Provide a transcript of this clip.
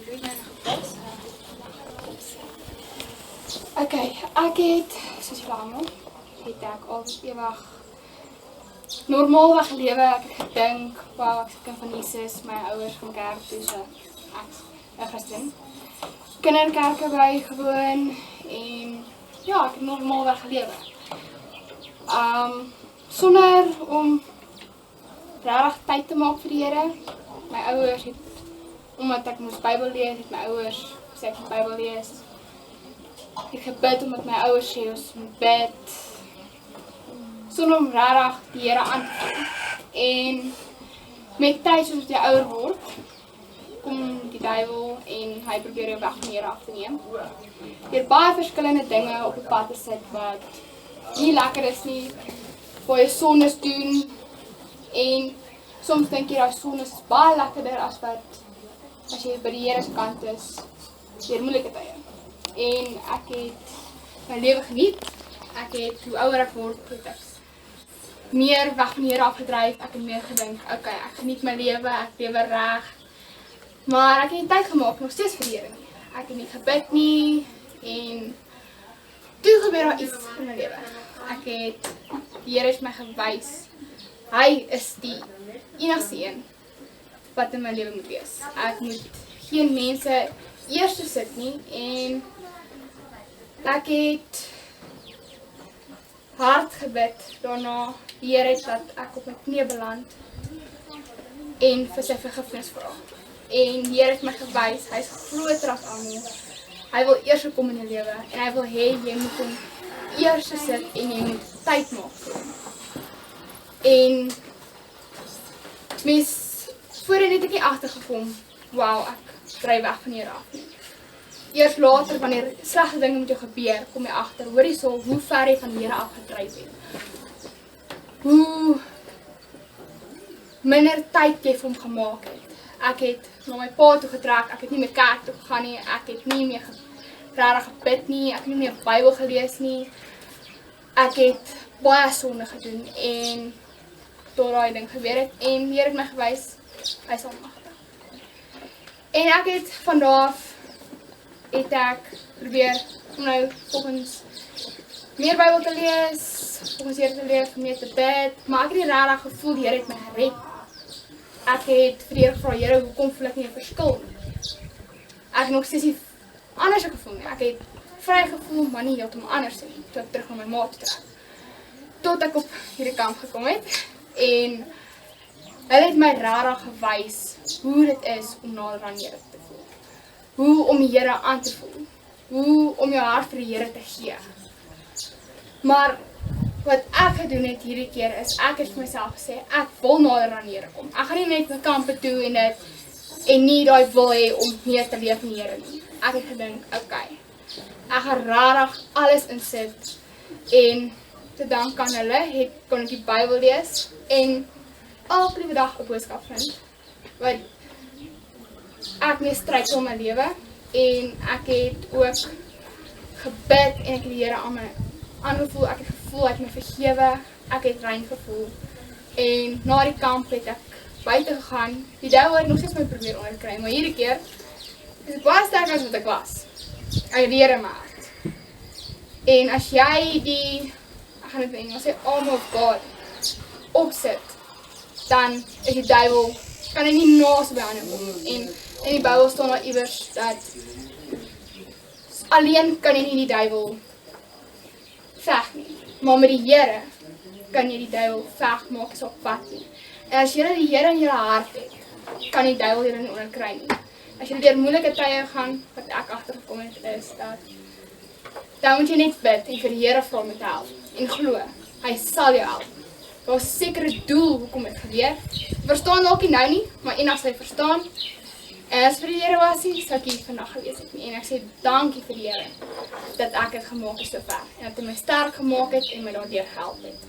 doe jy gepas? Okay, ek het, soos julle almal, het ek al ewig normaalweg gelewe. Ek het gedink, wow, ek is 'n kind van Jesus, my ouers gaan kerk toe, so ek is 'n Christen. Kinderkerke bygewoon en ja, ek het normaalweg gelewe. Sonder om regtig tyd te maak vir die Here. My ouers het, omdat ek moes Bybel lees, het my ouers sê ek moet Bybel lees. Ek gebid omdat my ouers sê ons moet bid. Sonder om regtig die Here aan te vang. En met tyd soos jy ouer word, kom die duiwel en hy probeer jou weg van die Here af te neem. Deur baie verskillende dinge op die pad te sit wat nie lekker is nie, waar jy sondes doen, en soms dink jy dat sondes is baie lekkerder as jy by die Here se kant is, deur moeilike tye. En ek het my lewe geniet. Ek het, hoe ouer ek word, het ek meer weg van die Here afgedryf. Ek het meer gedink, okay, ek geniet my lewe, ek lewe reg. Maar ek het nie tyd gemaak, nog steeds vir die Here nie. Ek het nie gebid nie, en toe gebeur daar iets in my lewe. Die Here het my gewys, hy is die enigste een wat in my lewe moet wees. Ek moet geen mense eers sit nie, en ek het hard gebid daarna, die Here het dat ek op my knie beland en vir sy vergifnis vra. En die Here het my gewys, hy is groter as almal. Hy wil eers kom in jou lewe, en hy wil hê jy moet hom eers sit en jy moet tyd maak vir hom. En voorheen het ek nie agtergekom, wow, ek dryf weg van die Here af nie. Eers later, wanneer slegte dinge met jou gebeur, kom jy agter, hoor jy so, hoe ver jy van die Here af gedryf het. Hoe minder tyd jy vir hom gemaak het. Ek het na my pa toe getrek, ek het nie meer kerk toe gegaan nie, ek het nie meer regtig gebid nie, ek het nie meer Bybel gelees nie. Ek het baie sonde gedoen, en tot daai ding gebeur het, en die Here het my gewys, hy is almagtig. En ek het van daar af, het ek probeer om nou volgens meer Bybel te lees, volgens die Here te leef, meer te bid, maar ek het nie regtig gevoel die Here het my gered. Ek het vir die Here gevra, Here, hoekom voel ek nie 'n verskil nie? Ek het nog steeds nie anders gevoel nie. Ek het vry gevoel, maar nie heeltemal anders nie, toe ek terug na my ma toe trek. Tot ek op hierdie kamp gekom het, en hulle het my regtig gewys hoe dit is om nader aan die Here te voel. Hoe om die Here aan te voel. Hoe om jou hart vir die Here te gee. Maar wat ek gedoen het hierdie keer is, ek het vir myself gesê, ek wil nader aan die Here kom. Ek gaan nie net na kampe toe en nie daai wil hê om meer te leef in die Here nie. Ek het gedink, okay, ek gaan regtig alles insit, en te dank aan hulle kon ek die Bybel lees, en elke liewe dag 'n boodskap vind, wat ek mee struikel in my lewe, en ek het ook gebid, en ek het die Here aangevoel, ek het gevoel, hy het my vergewe, ek het rein gevoel, en na die kamp het ek buite gegaan, die duiwel het nog steeds my probeer onderkry, maar hierdie keer is ek baie sterker as wat ek was, ek het die Here in my hart, en as jy ek gaan dit in Engels sê, arm of God opsit, dan is die duiwel, kan hy nie naas by aan kom, en in die Bybel staan daar iewers dat alleen kan jy nie die duiwel veg nie, maar met die Here kan jy die duiwel veg maak as op pad nie. En as jy die Here in jou hart het, kan die duiwel jy nie onderkry nie. As jy deur moeilike tye gaan, wat ek agtergekom het, is dat dan moet jy net bid en vir die Here vra om te help, en glo, hy sal jou help. Daar is 'n sekere doel hoekom dit gebeur. Verstaan dalk nie nou nie, maar eendag sal jy verstaan. En as vir die Here was nie, sal ek hier vandag gewees het nie. En ek sê dankie vir die Here dat ek het gemaak het so ver, en dat hy my sterk gemaak het en my daardeur gehelp het.